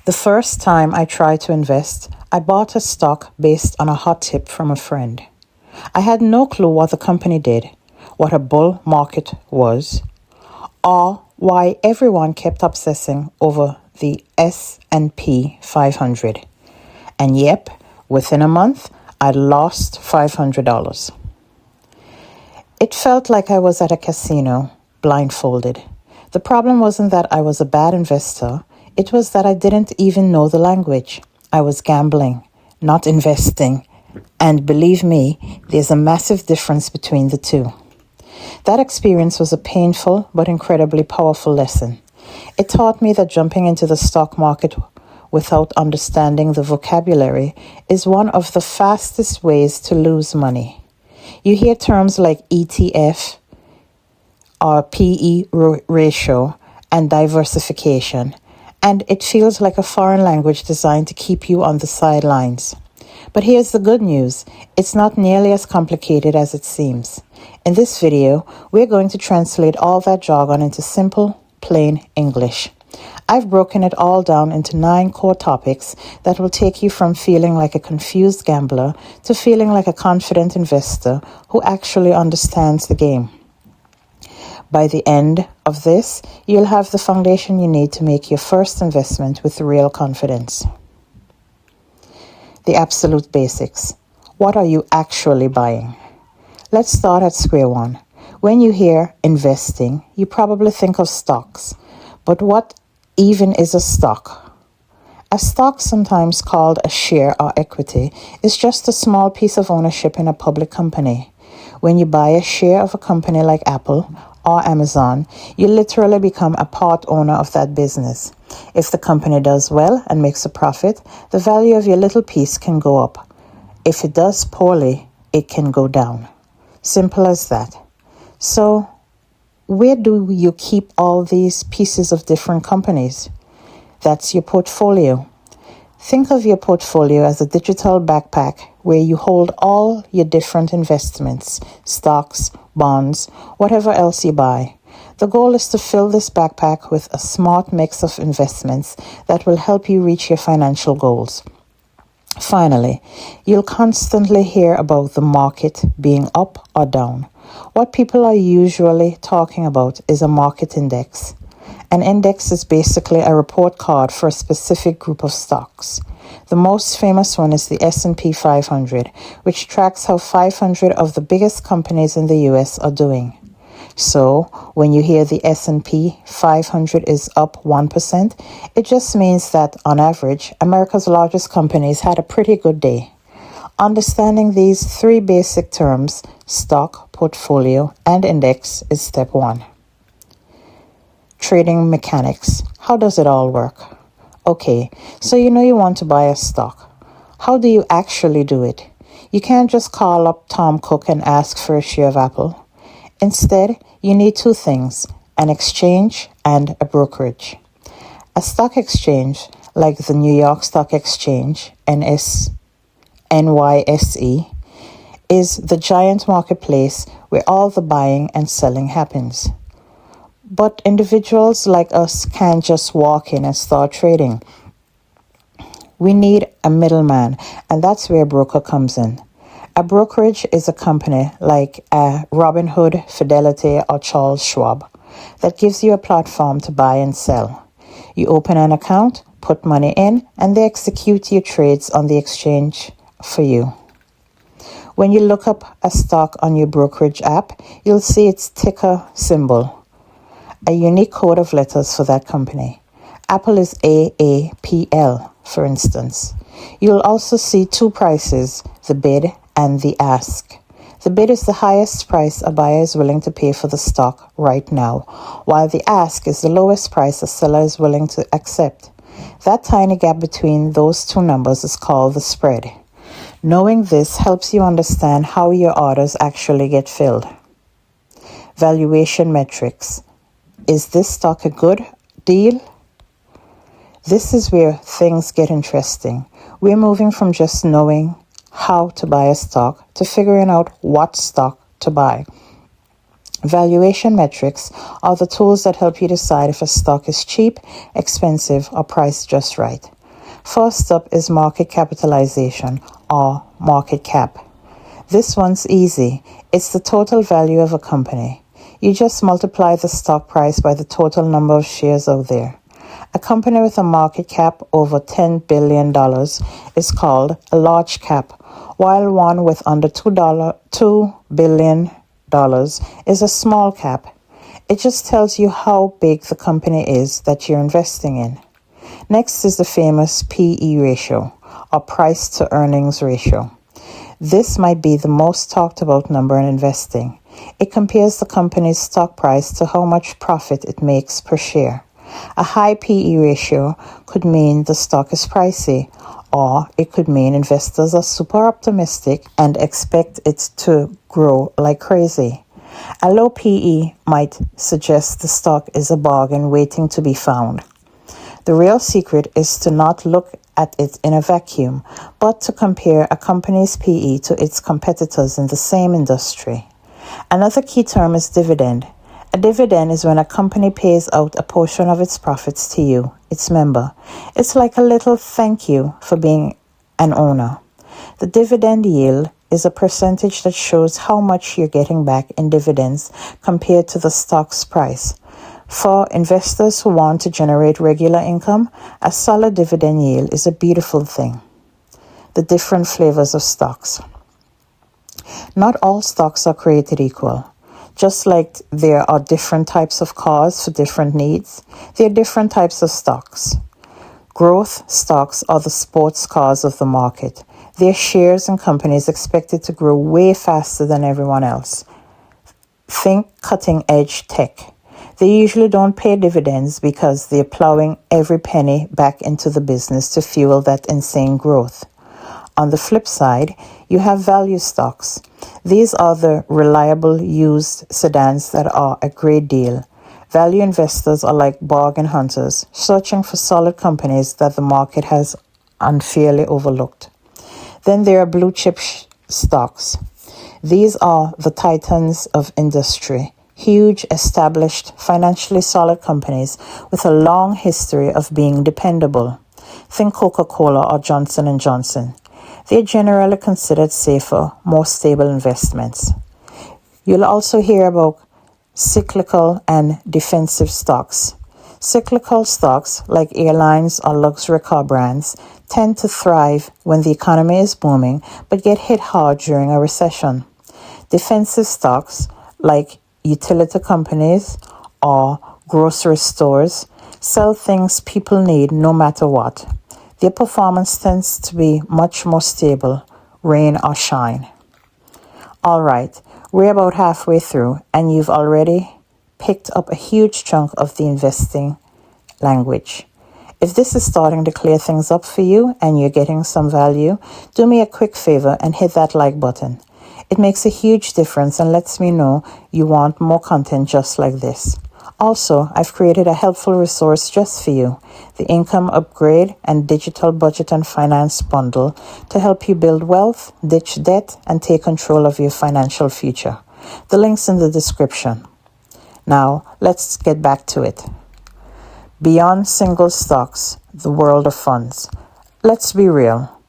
The first time I tried to invest, I bought a stock based on a hot tip from a friend. I had no clue what the company did, what a bull market was, or why everyone kept obsessing over the S&P 500. And yep, within a month, I lost $500. It felt like I was at a casino, blindfolded. The problem wasn't that I was a bad investor. It was that I didn't even know the language. I was gambling, not investing. And believe me, there's a massive difference between the two. That experience was a painful but incredibly powerful lesson. It taught me that jumping into the stock market without understanding the vocabulary is one of the fastest ways to lose money. You hear terms like ETF or PE ratio and diversification, and it feels like a foreign language designed to keep you on the sidelines. But here's the good news. It's not nearly as complicated as it seems. In this video, we're going to translate all that jargon into simple, plain English. I've broken it all down into 9 core topics that will take you from feeling like a confused gambler to feeling like a confident investor who actually understands the game. By the end of this, you'll have the foundation you need to make your first investment with real confidence. The absolute basics. What are you actually buying? Let's start at square one. When you hear investing, you probably think of stocks. But what even is a stock? A stock, sometimes called a share or equity, is just a small piece of ownership in a public company. When you buy a share of a company like Apple or Amazon, you literally become a part owner of that business. If the company does well and makes a profit, the value of your little piece can go up. If it does poorly, it can go down. Simple as that. So, where do you keep all these pieces of different companies? That's your portfolio. Think of your portfolio as a digital backpack where you hold all your different investments, stocks, bonds, whatever else you buy. The goal is to fill this backpack with a smart mix of investments that will help you reach your financial goals. Finally, you'll constantly hear about the market being up or down. What people are usually talking about is a market index. An index is basically a report card for a specific group of stocks. The most famous one is the S&P 500, which tracks how 500 of the biggest companies in the US are doing. So, when you hear the S&P 500 is up 1%, it just means that, on average, America's largest companies had a pretty good day. Understanding these 3 basic terms, stock, portfolio, and index, is step 1. Trading mechanics. How does it all work? Okay, so you know you want to buy a stock. How do you actually do it? You can't just call up Tom Cook and ask for a share of Apple. Instead, you need 2 things, an exchange and a brokerage. A stock exchange, like the New York Stock Exchange, NYSE, is the giant marketplace where all the buying and selling happens. But individuals like us can't just walk in and start trading. We need a middleman, and that's where a broker comes in. A brokerage is a company like a Robinhood, Fidelity, or Charles Schwab that gives you a platform to buy and sell. You open an account, put money in, and they execute your trades on the exchange for you. When you look up a stock on your brokerage app, you'll see its ticker symbol, a unique code of letters for that company. Apple is AAPL, for instance. You'll also see 2 prices, the bid and the ask. The bid is the highest price a buyer is willing to pay for the stock right now, while the ask is the lowest price a seller is willing to accept. That tiny gap between those 2 numbers is called the spread. Knowing this helps you understand how your orders actually get filled. Valuation metrics. Is this stock a good deal? This is where things get interesting. We're moving from just knowing how to buy a stock to figuring out what stock to buy. Valuation metrics are the tools that help you decide if a stock is cheap, expensive, or priced just right. First up is market capitalization, or market cap. This one's easy. It's the total value of a company. You just multiply the stock price by the total number of shares out there. A company with a market cap over $10 billion is called a large cap, while one with under $2 billion is a small cap. It just tells you how big the company is that you're investing in. Next is the famous PE ratio, or price to earnings ratio. This might be the most talked about number in investing. It compares the company's stock price to how much profit it makes per share. A high PE ratio could mean the stock is pricey, or it could mean investors are super optimistic and expect it to grow like crazy. A low PE might suggest the stock is a bargain waiting to be found. The real secret is to not look at it in a vacuum, but to compare a company's PE to its competitors in the same industry. Another key term is dividend. A dividend is when a company pays out a portion of its profits to you, its member. It's like a little thank you for being an owner. The dividend yield is a percentage that shows how much you're getting back in dividends compared to the stock's price. For investors who want to generate regular income, a solid dividend yield is a beautiful thing. The different flavors of stocks. Not all stocks are created equal. Just like there are different types of cars for different needs, there are different types of stocks. Growth stocks are the sports cars of the market. They're shares in companies expected to grow way faster than everyone else. Think cutting-edge tech. They usually don't pay dividends because they're plowing every penny back into the business to fuel that insane growth. On the flip side, you have value stocks. These are the reliable used sedans that are a great deal. Value investors are like bargain hunters, searching for solid companies that the market has unfairly overlooked. Then there are blue chip stocks. These are the titans of industry, huge, established, financially solid companies with a long history of being dependable. Think Coca-Cola or Johnson & Johnson. They are generally considered safer, more stable investments. You'll also hear about cyclical and defensive stocks. Cyclical stocks, like airlines or luxury car brands, tend to thrive when the economy is booming but get hit hard during a recession. Defensive stocks, like utility companies or grocery stores, sell things people need no matter what. Their performance tends to be much more stable, rain or shine. All right, we're about halfway through, and you've already picked up a huge chunk of the investing language. If this is starting to clear things up for you and you're getting some value, do me a quick favor and hit that like button. It makes a huge difference and lets me know you want more content just like this. Also, I've created a helpful resource just for you, the Income Upgrade and Digital Budget and Finance Bundle, to help you build wealth, ditch debt, and take control of your financial future. The link's in the description. Now, let's get back to it. Beyond single stocks, the world of funds. Let's be real.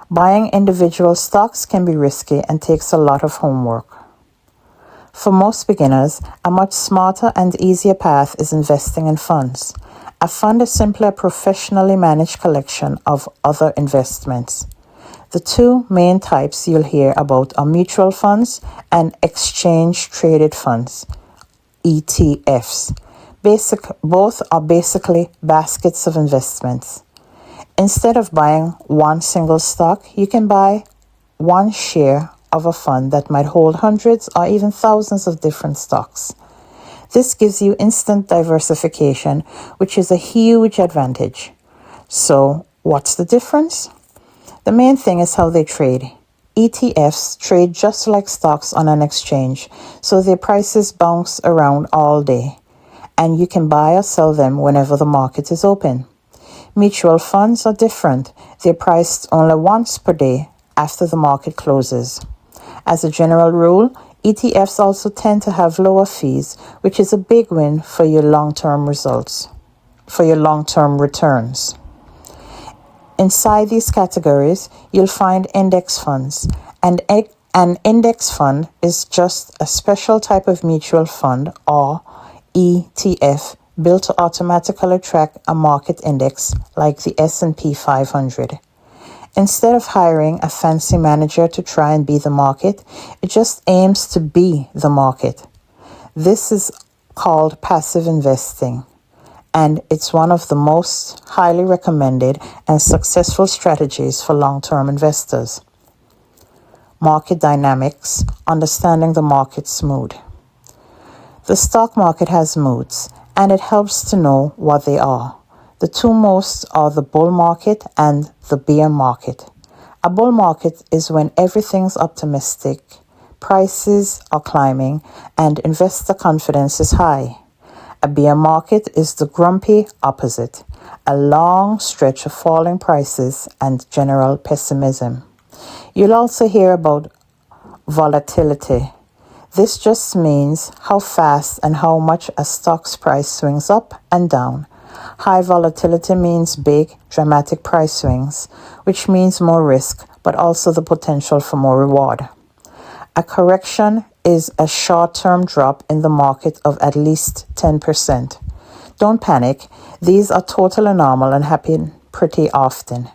Buying individual stocks can be risky and takes a lot of homework. For most beginners, a much smarter and easier path is investing in funds. A fund is simply a professionally managed collection of other investments. The two main types you'll hear about are mutual funds and exchange-traded funds, ETFs. Both are basically baskets of investments. Instead of buying one single stock, you can buy one share of a fund that might hold hundreds or even thousands of different stocks. This gives you instant diversification, which is a huge advantage. So, what's the difference? The main thing is how they trade. ETFs trade just like stocks on an exchange, so their prices bounce around all day, and you can buy or sell them whenever the market is open. Mutual funds are different. They're priced only once per day after the market closes. As a general rule, ETFs also tend to have lower fees, which is a big win for your long-term returns. Inside these categories, you'll find index funds. And an index fund is just a special type of mutual fund, or ETF, built to automatically track a market index like the S&P 500. Instead of hiring a fancy manager to try and be the market, it just aims to be the market. This is called passive investing, and it's one of the most highly recommended and successful strategies for long-term investors. Market dynamics, understanding the market's mood. The stock market has moods, and it helps to know what they are. The two most are the bull market and the bear market. A bull market is when everything's optimistic, prices are climbing, and investor confidence is high. A bear market is the grumpy opposite, a long stretch of falling prices and general pessimism. You'll also hear about volatility. This just means how fast and how much a stock's price swings up and down. High volatility means big, dramatic price swings, which means more risk, but also the potential for more reward. A correction is a short-term drop in the market of at least 10%. Don't panic. These are totally normal and happen pretty often.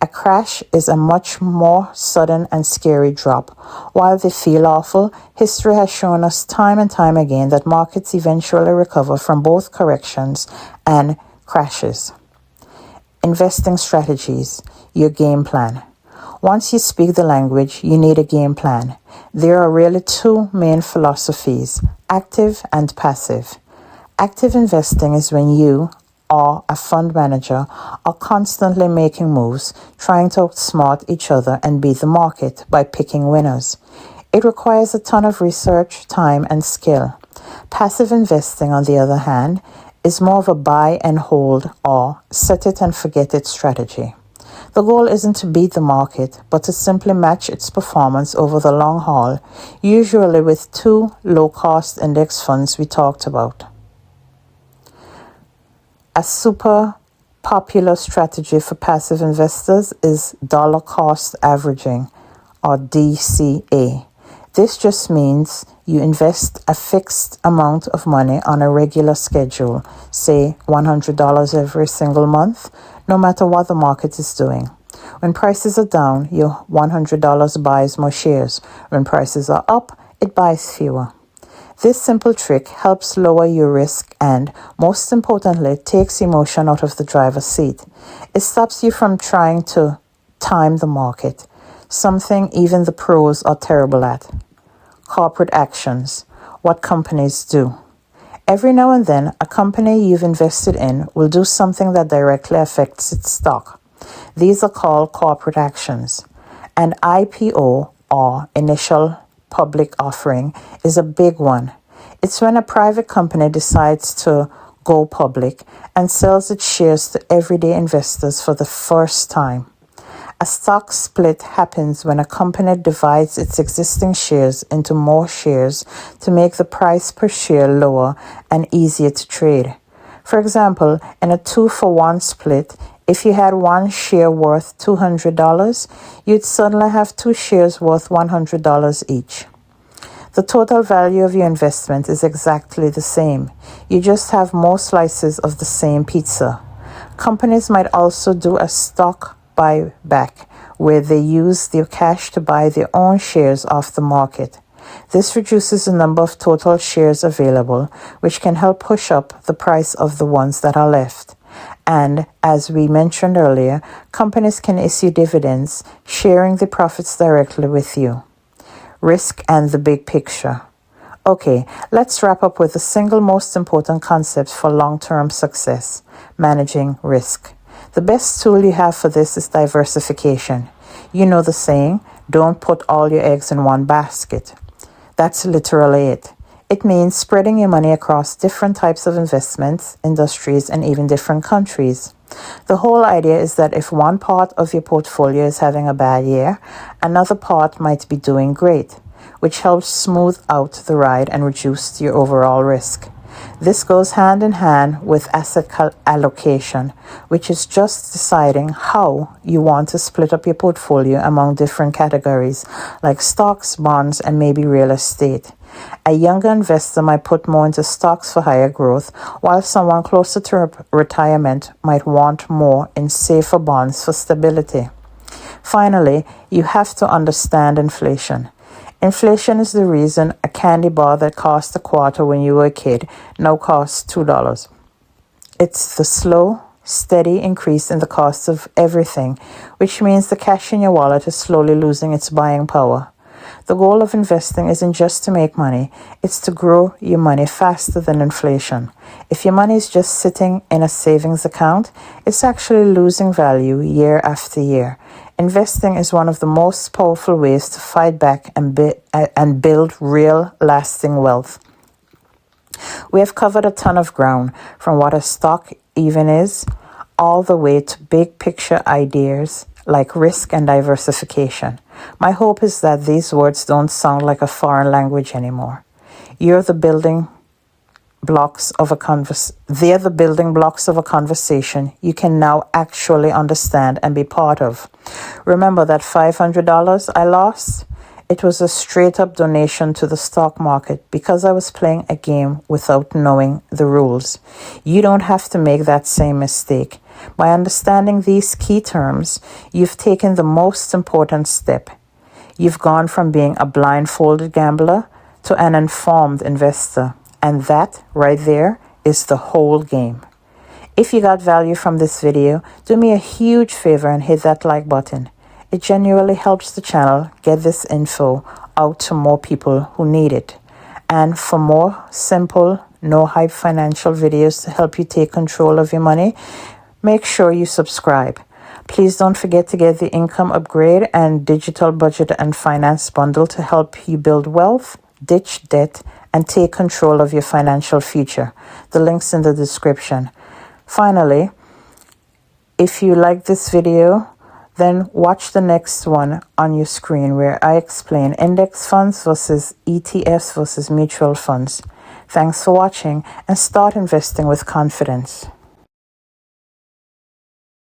A crash is a much more sudden and scary drop. While they feel awful, history has shown us time and time again that markets eventually recover from both corrections and crashes. Investing strategies, your game plan. Once you speak the language, you need a game plan. There are really two main philosophies, active and passive. Active investing is when you, or a fund manager, are constantly making moves, trying to outsmart each other and beat the market by picking winners. It requires a ton of research, time, and skill. Passive investing, on the other hand, is more of a buy and hold or set it and forget it strategy. The goal isn't to beat the market, but to simply match its performance over the long haul, usually with two low-cost index funds we talked about. A super popular strategy for passive investors is dollar cost averaging, or DCA. This just means you invest a fixed amount of money on a regular schedule, say $100 every single month, no matter what the market is doing. When prices are down, your $100 buys more shares. When prices are up, it buys fewer. This simple trick helps lower your risk and, most importantly, takes emotion out of the driver's seat. It stops you from trying to time the market, something even the pros are terrible at. Corporate actions, what companies do. Every now and then, a company you've invested in will do something that directly affects its stock. These are called corporate actions. An IPO, or initial public offering, is a big one. It's when a private company decides to go public and sells its shares to everyday investors for the first time. A stock split happens when a company divides its existing shares into more shares to make the price per share lower and easier to trade. For example, in a 2-for-1 split, if you had one share worth $200, you'd suddenly have two shares worth $100 each. The total value of your investment is exactly the same. You just have more slices of the same pizza. Companies might also do a stock buyback, where they use their cash to buy their own shares off the market. This reduces the number of total shares available, which can help push up the price of the ones that are left. And, as we mentioned earlier, companies can issue dividends, sharing the profits directly with you. Risk and the big picture. Okay, let's wrap up with the single most important concept for long-term success, managing risk. The best tool you have for this is diversification. You know the saying, don't put all your eggs in one basket. That's literally it. It means spreading your money across different types of investments, industries, and even different countries. The whole idea is that if one part of your portfolio is having a bad year, another part might be doing great. which helps smooth out the ride and reduce your overall risk. This goes hand in hand with asset allocation, which is just deciding how you want to split up your portfolio among different categories like stocks, bonds, and maybe real estate. A younger investor might put more into stocks for higher growth, while someone closer to retirement might want more in safer bonds for stability. Finally, you have to understand inflation. Inflation is the reason a candy bar that cost a quarter when you were a kid now costs $2. It's the slow, steady increase in the cost of everything, which means the cash in your wallet is slowly losing its buying power. The goal of investing isn't just to make money, it's to grow your money faster than inflation. If your money is just sitting in a savings account, it's actually losing value year after year. Investing is one of the most powerful ways to fight back and build real, lasting wealth. We have covered a ton of ground, from what a stock even is, all the way to big picture ideas like risk and diversification. My hope is that these words don't sound like a foreign language anymore. They're the building blocks of a conversation you can now actually understand and be part of. Remember that $500 I lost? It was a straight up donation to the stock market because I was playing a game without knowing the rules. You don't have to make that same mistake. By understanding these key terms, you've taken the most important step. You've gone from being a blindfolded gambler to an informed investor. And that right there is the whole game. If you got value from this video, do me a huge favor and hit that like button. It genuinely helps the channel get this info out to more people who need it. And for more simple, no hype financial videos to help you take control of your money, make sure you subscribe. Please don't forget to get the income upgrade and digital budget and finance bundle to help you build wealth, ditch debt, and take control of your financial future. The link's in the description. Finally, if you like this video, then watch the next one on your screen where I explain index funds versus ETFs versus mutual funds. Thanks for watching and start investing with confidence.